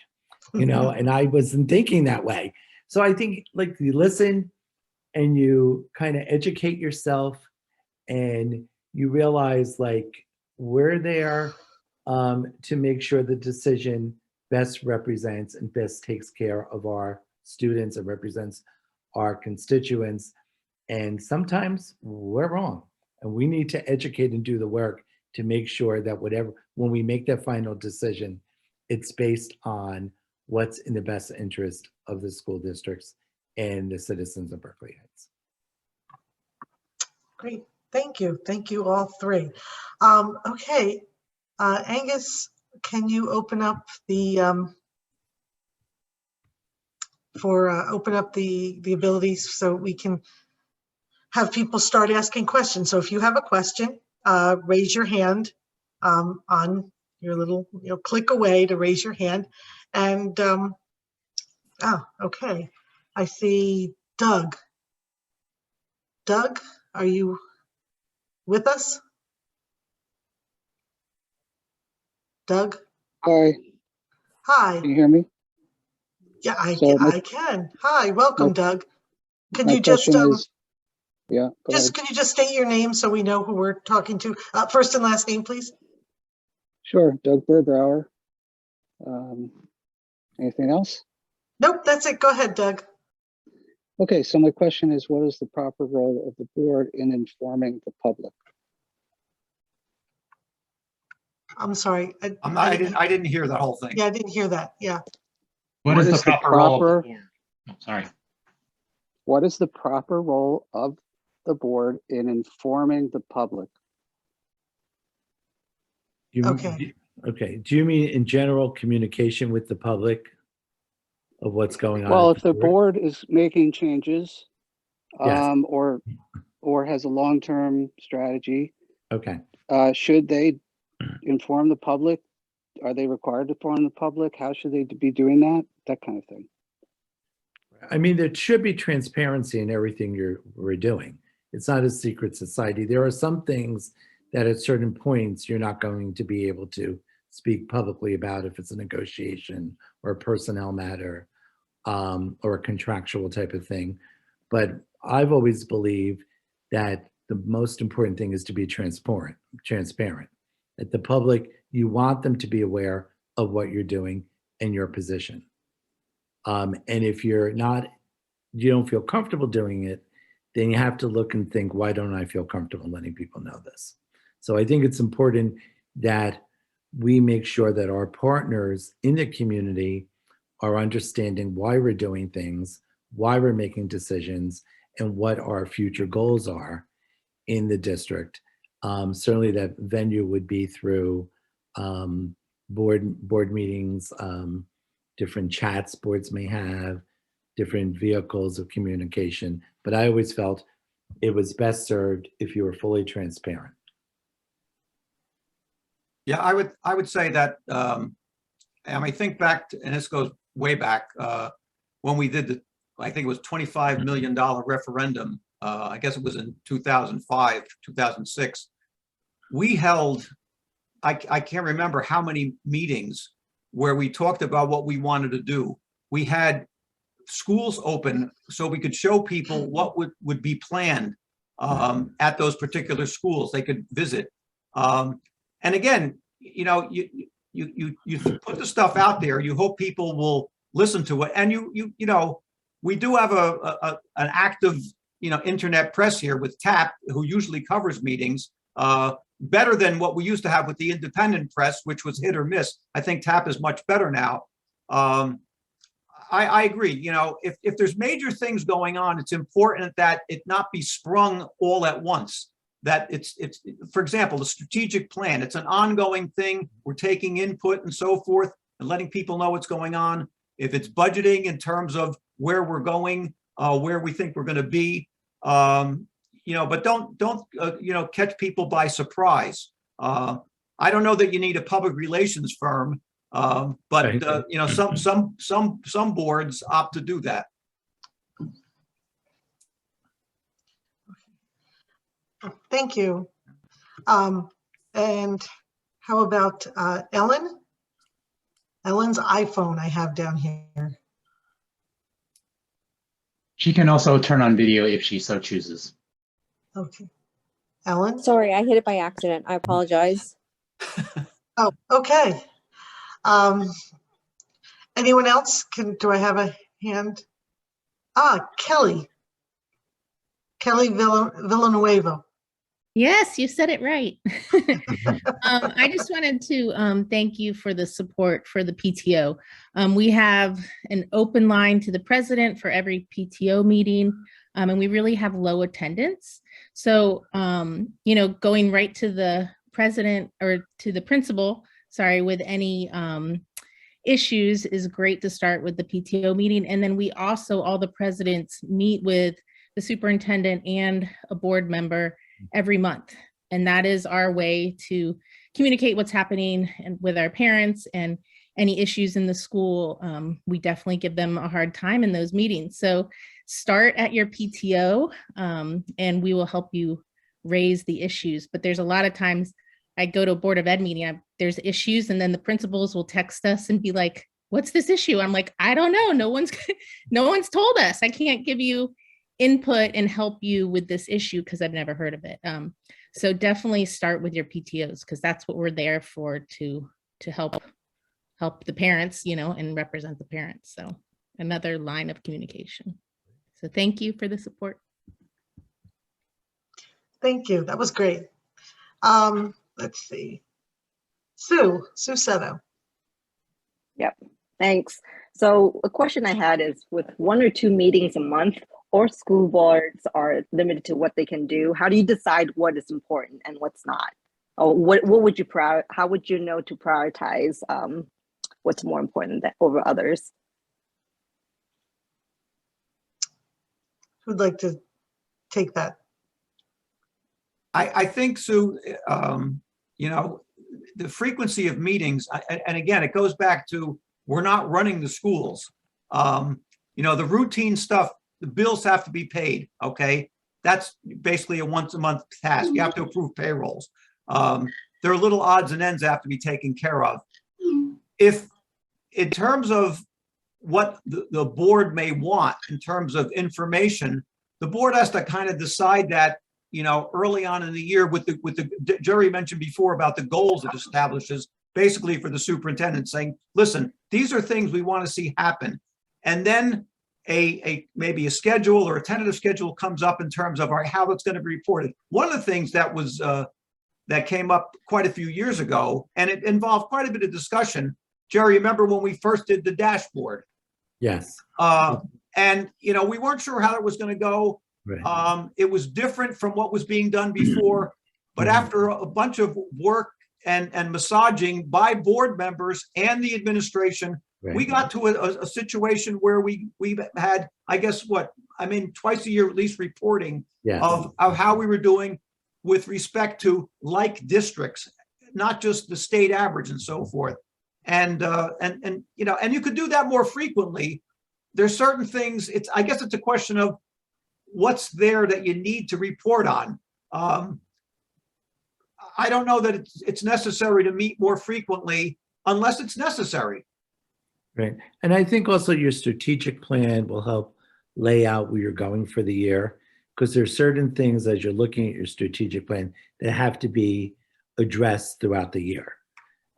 And I wasn't thinking that way. So I think you listen and you kind of educate yourself, and you realize we're there to make sure the decision best represents and best takes care of our students and represents our constituents. And sometimes we're wrong, and we need to educate and do the work to make sure that when we make that final decision, it's based on what's in the best interest of the school districts and the citizens of Berkeley Heights. Great, thank you. Thank you all three. Okay, Angus, can you open up the the abilities so we can have people start asking questions. So if you have a question, raise your hand on your little, click away to raise your hand. And, okay. I see Doug. Doug, are you with us? Doug? Hi, Hi. can you hear me? Yeah, I So can. Hi, welcome, Doug. Can my you just question is, yeah, go ahead. can you just state your name so we know who we're talking to? First and last name, please. Sure, Doug Burbauer. Anything else? Nope, that's it. Go ahead, Doug. Okay, so my question is, what is the proper role of the board in informing the public? I'm sorry. I didn't hear that whole thing. Yeah, I didn't hear that. Yeah. What is the proper role of the board? Oh, sorry. What is the proper role of the board in informing the public? Okay. Okay. Do you mean in general communication with the public of what's going on? Well, if the board is making changes, Yes. or has a long-term strategy, Okay. should they inform the public? Are they required to inform the public? How should they be doing that? That kind of thing. I mean, there should be transparency in everything we're doing. It's not a secret society. There are some things that at certain points you're not going to be able to speak publicly about if it's a negotiation or a personnel matter or a contractual type of thing. But I've always believed that the most important thing is to be transparent. That the public, you want them to be aware of what you're doing and your position. And if you don't feel comfortable doing it, then you have to look and think, why don't I feel comfortable letting people know this? So I think it's important that we make sure that our partners in the community are understanding why we're doing things, why we're making decisions, and what our future goals are in the district. Certainly that venue would be through board meetings, different chats boards may have, different vehicles of communication. But I always felt it was best served if you were fully transparent. Yeah, I would say that, and I think back to, and this goes way back, when we did I think it was $25 million referendum. I guess it was in 2005, 2006. We held, I can't remember how many meetings where we talked about what we wanted to do. We had schools open so we could show people what would be planned at those particular schools they could visit. And again, you know, you put the stuff out there, you hope people will listen to it. And you know, we do have an active, you know, internet press here with TAP, who usually covers meetings better than what we used to have with the independent press, which was hit or miss. I think TAP is much better now. I agree. You know, if there's major things going on, it's important that it not be sprung all at once. That it's for example, the strategic plan, it's an ongoing thing. We're taking input and so forth and letting people know what's going on. If it's budgeting in terms of where we're going, where we think we're going to be, you know, but don't you know, catch people by surprise. I don't know that you need a public relations firm, but you know, some boards opt to do that. Thank you. And how about Ellen? Ellen's iPhone I have down here. She can also turn on video if she so chooses. Okay. Ellen? Sorry, I hit it by accident. I apologize. Oh, okay. Anyone else? Do I have a hand? Kelly. Kelly Villanueva. Yes, you said it right. I just wanted to thank you for the support for the PTO. We have an open line to the president for every PTO meeting, and we really have low attendance. So, you know, going right to the president or to the principal, sorry, with any issues is great to start with the PTO meeting. And then we also, all the presidents meet with the superintendent and a board member every month. And that is our way to communicate what's happening and with our parents and any issues in the school. We definitely give them a hard time in those meetings. So start at your PTO and we will help you raise the issues. But there's a lot of times I go to a Board of Ed meeting, there's issues and then the principals will text us and be like, what's this issue? I'm like, I don't know. No one's told us. I can't give you input and help you with this issue because I've never heard of it. So definitely start with your PTOs because that's what we're there for, to help the parents, you know, and represent the parents. So another line of communication. So thank you for the support. Thank you. That was great. Let's see. Sue Seto. Yep, thanks. So a question I had is, with 1 or 2 meetings a month, or school boards are limited to what they can do, how do you decide what is important and what's not? Or what would you how would you know to prioritize what's more important over others? Who'd like to take that? I think, Sue, you know, the frequency of meetings, and again, it goes back to, we're not running the schools. You know, the routine stuff, the bills have to be paid, okay? That's basically a once a month task. You have to approve payrolls. There are little odds and ends that have to be taken care of. If, in terms of what the board may want in terms of information, the board has to kind of decide that, you know, early on in the year with the Jerry mentioned before about the goals it establishes, basically for the superintendent, saying, listen, these are things we want to see happen. And then maybe a schedule or a tentative schedule comes up in terms of how it's going to be reported. One of the things that was that came up quite a few years ago, and it involved quite a bit of discussion. Jerry, remember when we first did the dashboard? Yes. And you know, we weren't sure how it was going to go. Right. It was different from what was being done before, but after a bunch of work and massaging by board members and the administration, We got to a situation where we've had, I guess twice a year at least reporting Yes. of how we were doing with respect to like districts, not just the state average and so forth. And you could do that more frequently. There's certain things, I guess it's a question of what's there that you need to report on. I don't know that it's necessary to meet more frequently unless it's necessary. Right. And I think also your strategic plan will help lay out where you're going for the year, because there's certain things as you're looking at your strategic plan that have to be addressed throughout the year.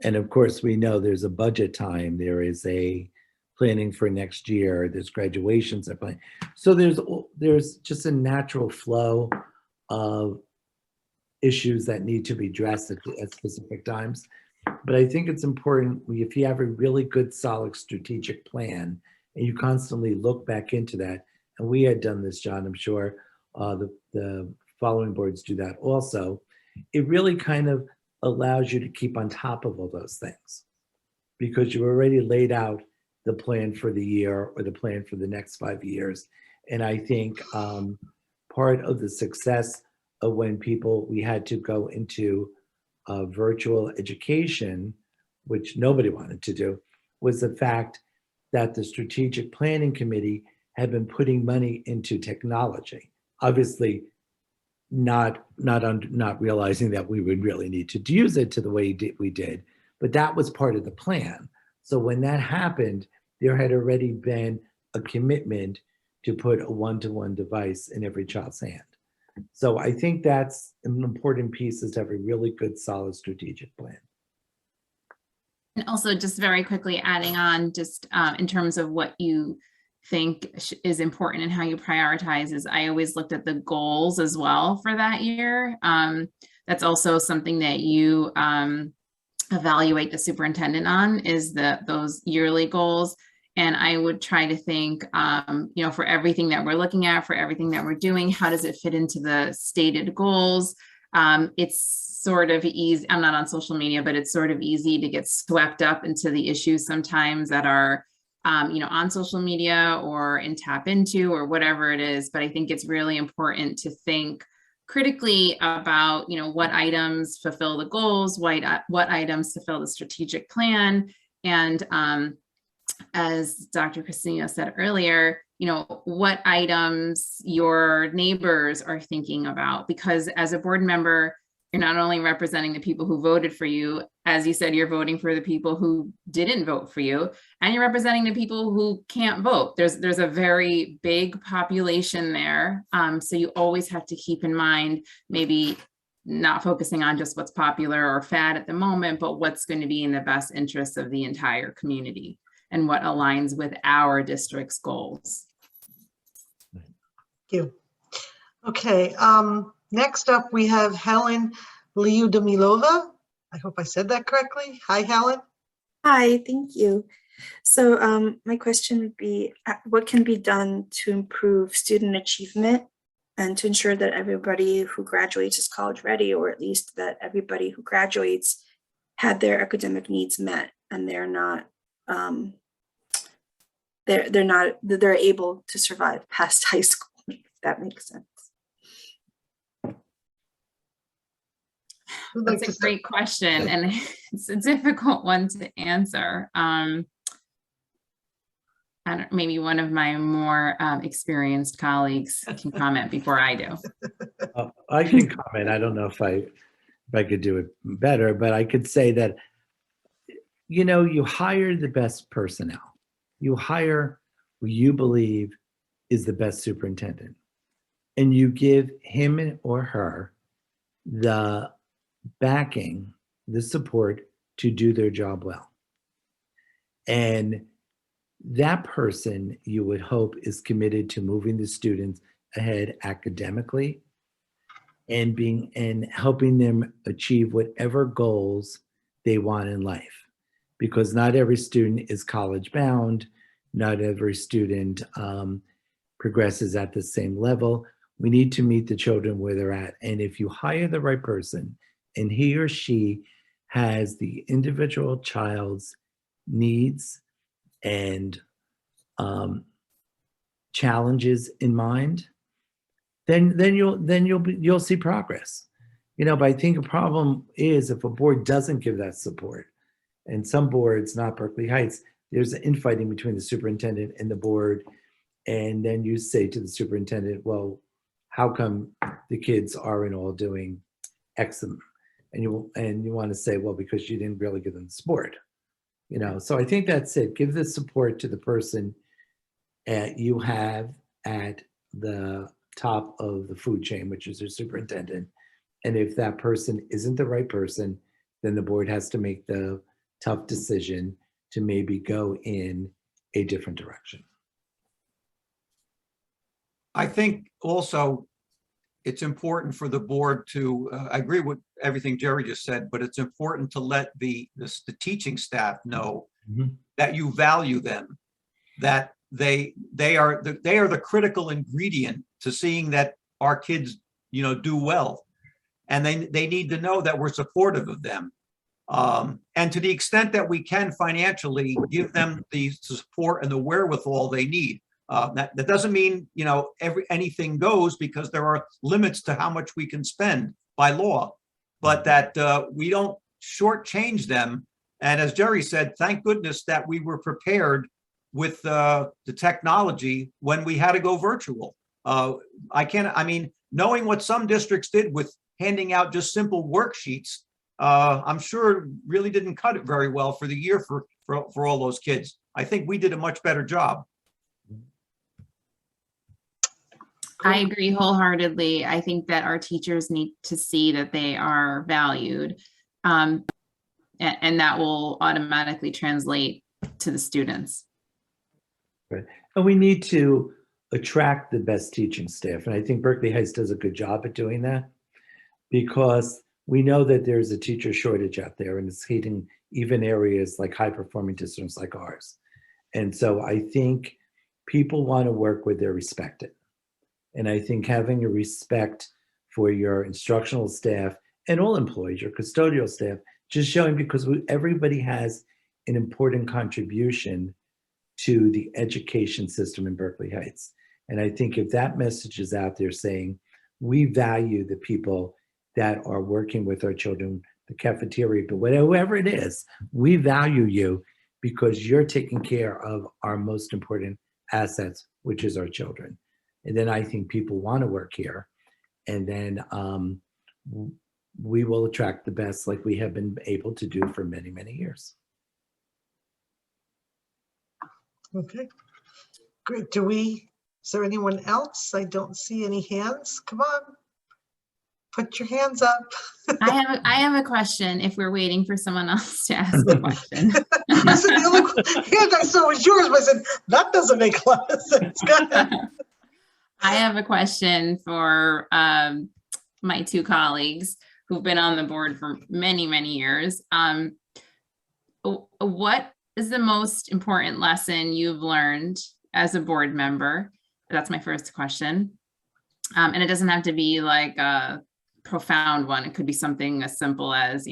And of course, we know there's a budget time, there is a planning for next year, there's graduations that plan. So there's just a natural flow of issues that need to be addressed at specific times. But I think it's important if you have a really good, solid strategic plan and you constantly look back into that. And we had done this, John, I'm sure the following boards do that also. It really kind of allows you to keep on top of all those things because you already laid out the plan for the year or the plan for the next 5 years. And I think part of the success of when we had to go into virtual education, which nobody wanted to do, was the fact that the strategic planning committee had been putting money into technology. Obviously, not realizing that we would really need to use it to the way we did, but that was part of the plan. So when that happened, there had already been a commitment to put a one-to-one device in every child's hand. So I think that's an important piece, is to have a really good, solid strategic plan. And also just very quickly adding on just in terms of what you think is important and how you prioritize is I always looked at the goals as well for that year. That's also something that you evaluate the superintendent on is those yearly goals. And I would try to think, for everything that we're looking at, for everything that we're doing, how does it fit into the stated goals? It's sort of easy. I'm not on social media, but it's sort of easy to get swept up into the issues sometimes that are, on social media or in Tap Into or whatever it is. But I think it's really important to think critically about, what items fulfill the goals, what items fulfill the strategic plan, and as Dr. Christina said earlier, what items your neighbors are thinking about, because as a board member, you're not only representing the people who voted for you, as you said, you're voting for the people who didn't vote for you, and you're representing the people who can't vote. There's a very big population there. So you always have to keep in mind, maybe not focusing on just what's popular or fad at the moment, but what's going to be in the best interest of the entire community and what aligns with our district's goals. Thank you. Okay, next up we have Helen Liudmilova. I hope I said that correctly. Hi, Helen. Hi, thank you. So my question would be, what can be done to improve student achievement and to ensure that everybody who graduates is college ready, or at least that everybody who graduates had their academic needs met and they're able to survive past high school, if that makes sense. That's a great question, and it's a difficult one to answer. Maybe one of my more experienced colleagues can comment before I do. I can comment. I don't know if I could do it better, but I could say that, you hire the best personnel. You hire who you believe is the best superintendent, and you give him or her the backing, the support to do their job well. And that person, you would hope, is committed to moving the students ahead academically and helping them achieve whatever goals they want in life. Because not every student is college bound, not every student progresses at the same level. We need to meet the children where they're at. And if you hire the right person and he or she has the individual child's needs and challenges in mind, then you'll see progress. But I think a problem is if a board doesn't give that support, and some boards, not Berkeley Heights, there's an infighting between the superintendent and the board, and then you say to the superintendent, well, how come the kids aren't all doing X? And you want to say, well, because you didn't really give them the support. So I think that's it. Give the support to the person you have at the top of the food chain, which is your superintendent. And if that person isn't the right person, then the board has to make the tough decision to maybe go in a different direction. I think also it's important for the board to, I agree with everything Jerry just said, but it's important to let the teaching staff know that you value them, that they are the critical ingredient to seeing that our kids, do well. And they need to know that we're supportive of them. And to the extent that we can financially give them the support and the wherewithal they need. That doesn't mean, anything goes, because there are limits to how much we can spend by law, but that we don't shortchange them. And as Jerry said, thank goodness that we were prepared with the technology when we had to go virtual. Knowing what some districts did with handing out just simple worksheets, I'm sure really didn't cut it very well for the year for all those kids. I think we did a much better job. I agree wholeheartedly. I think that our teachers need to see that they are valued, and that will automatically translate to the students. Right. And we need to attract the best teaching staff. And I think Berkeley Heights does a good job at doing that, because we know that there's a teacher shortage out there, and it's hitting even areas like high-performing districts like ours. And so I think people want to work where they're respected. And I think having a respect for your instructional staff and all employees, your custodial staff, just showing, because everybody has an important contribution to the education system in Berkeley Heights. And I think if that message is out there saying, we value the people that are working with our children, the cafeteria, but whatever it is, we value you because you're taking care of our most important assets, which is our children. And then I think people want to work here. And then we will attract the best, like we have been able to do for many, many years. Okay, great. Is there anyone else? I don't see any hands. Come on, put your hands up. I have a question if we're waiting for someone else to ask a question. Listen, the only hand I saw was yours, but I said, that doesn't make a lot of sense. Go ahead. I have a question for my two colleagues who've been on the board for many, many years. What is the most important lesson you've learned as a board member? That's my first question. And it doesn't have to be like a profound one. It could be something as simple as,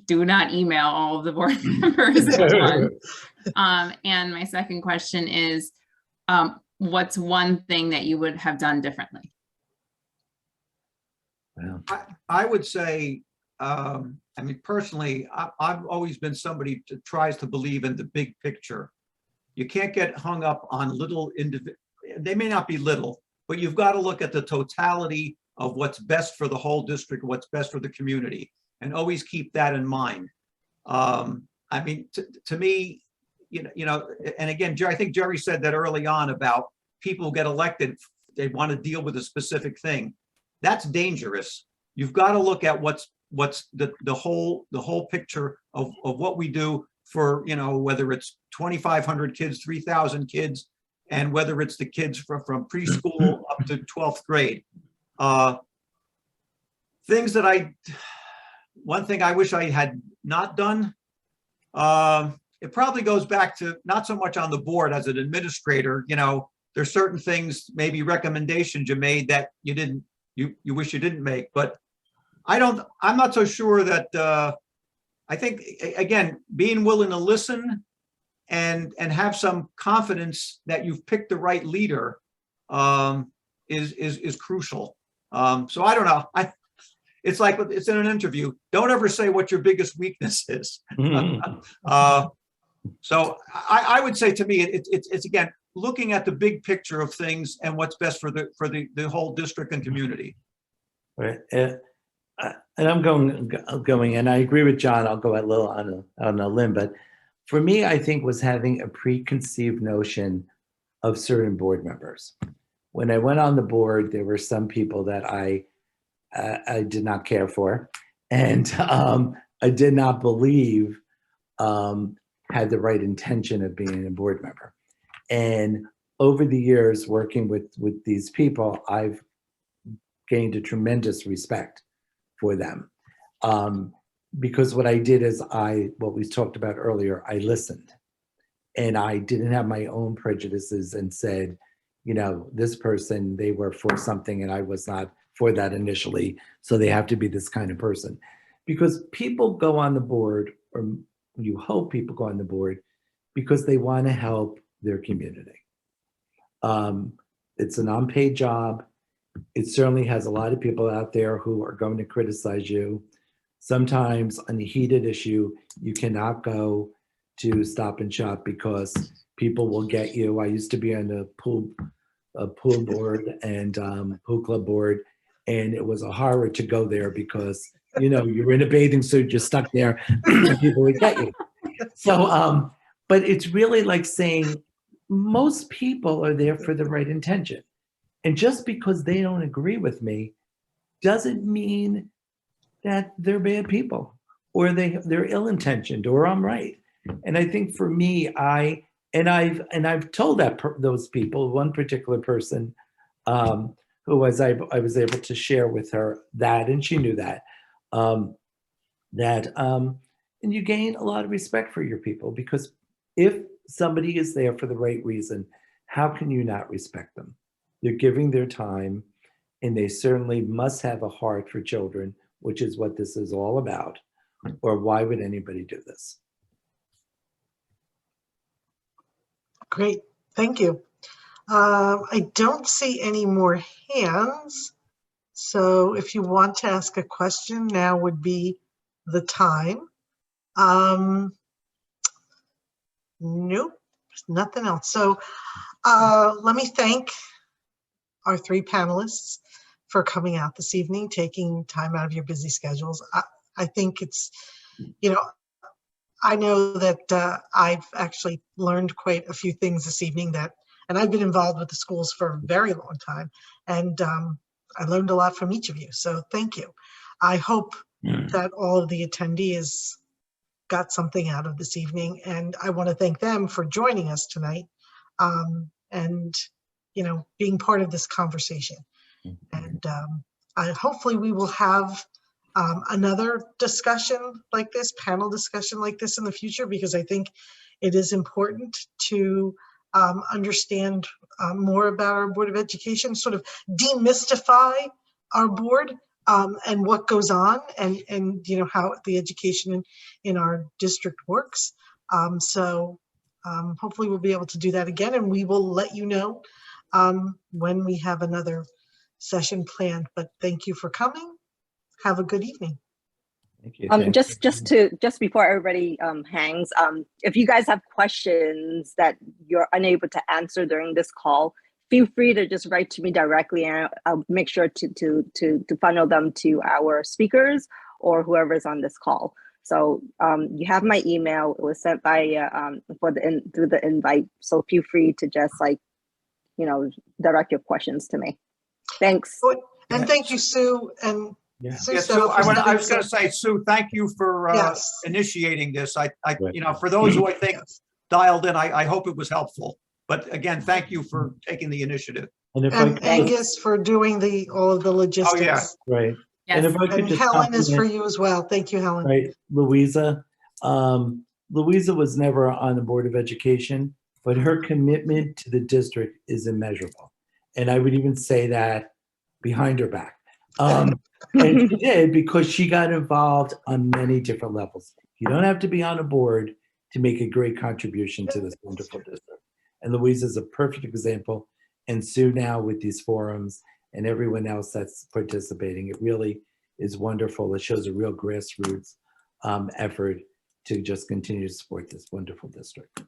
do not email all of the board members at once. And my second question is, what's one thing that you would have done differently? Wow. I would say, personally, I've always been somebody that tries to believe in the big picture. You can't get hung up on little they may not be little, but you've got to look at the totality of what's best for the whole district, what's best for the community, and always keep that in mind. To me, and again, I think Jerry said that early on about people get elected, they want to deal with a specific thing. That's dangerous. You've got to look at what's the whole picture of what we do for, whether it's 2,500 kids, 3,000 kids, and whether it's the kids from preschool up to 12th grade. One thing I wish I had not done, it probably goes back to not so much on the board as an administrator. There's certain things, maybe recommendations you made that you wish you didn't make, but I'm not so sure that, I think, again, being willing to listen and have some confidence that you've picked the right leader is crucial. So I don't know. It's like it's in an interview. Don't ever say what your biggest weakness is. So I would say, to me, it's again looking at the big picture of things and what's best for the whole district and community. Right. And I'm going, and I agree with John. I'll go a little on a limb, but for me, I think was having a preconceived notion of certain board members. When I went on the board, there were some people that I did not care for, and I did not believe had the right intention of being a board member. And over the years working with these people, I've gained a tremendous respect for them. Because what I did is what we talked about earlier, I listened. And I didn't have my own prejudices and said, you know, this person, they were for something and I was not for that initially, so they have to be this kind of person. Because people go on the board, or you hope people go on the board, because they want to help their community. It's an unpaid job. It certainly has a lot of people out there who are going to criticize you. Sometimes on a heated issue, you cannot go to Stop and Shop because people will get you. I used to be on the pool board and pool club board, and it was a horror to go there because, you know, you're in a bathing suit, you're stuck there, and people would get you. So, but it's really like saying most people are there for the right intention. And just because they don't agree with me doesn't mean that they're bad people or they're ill-intentioned or I'm right. And I think for me, I've told those people, one particular person who I was able to share with her that, and she knew that, and you gain a lot of respect for your people, because if somebody is there for the right reason, how can you not respect them? They're giving their time, and they certainly must have a heart for children, which is what this is all about. Or why would anybody do this? Great, thank you. I don't see any more hands. So if you want to ask a question, now would be the time. Nope, nothing else. So let me thank our three panelists for coming out this evening, taking time out of your busy schedules. I think it's, you know, I know that I've actually learned quite a few things this evening and I've been involved with the schools for a very long time. And I learned a lot from each of you. So thank you. I hope that all of the attendees got something out of this evening. And I want to thank them for joining us tonight and, you know, being part of this conversation. And hopefully we will have another discussion like this, panel discussion like this in the future, because I think it is important to understand more about our Board of Education, sort of demystify our board and what goes on, and you know, how the education in our district works. So hopefully we'll be able to do that again, and we will let you know when we have another session planned. But thank you for coming. Have a good evening. Thank you. Just before everybody hangs, if you guys have questions that you're unable to answer during this call, feel free to just write to me directly, and I'll make sure to funnel them to our speakers or whoever's on this call. So you have my email. It was sent by through the invite. So feel free to just, like, you know, direct your questions to me. Thanks. And thank you, Sue. And yeah, Sue, I was going to say, Sue, thank you for initiating this. You know, for those who I think dialed in, I hope it was helpful. But again, thank you for taking the initiative. And Angus for doing all of the logistics. Oh, yeah. Right. Yes. And if I could just Helen is for you as well. Thank you, Helen. Right, Louisa. Louisa was never on the Board of Education, but her commitment to the district is immeasurable. And I would even say that behind her back. And she did, because she got involved on many different levels. You don't have to be on a board. to make a great contribution to this wonderful district. And Louise is a perfect example, and Sue now with these forums and everyone else that's participating. It really is wonderful. It shows a real grassroots effort to just continue to support this wonderful district.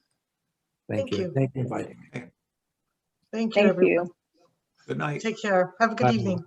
Thank you. Thank you for inviting me. Thank you, Thank everyone. you. Good night. Take care. Have a good Bye. evening.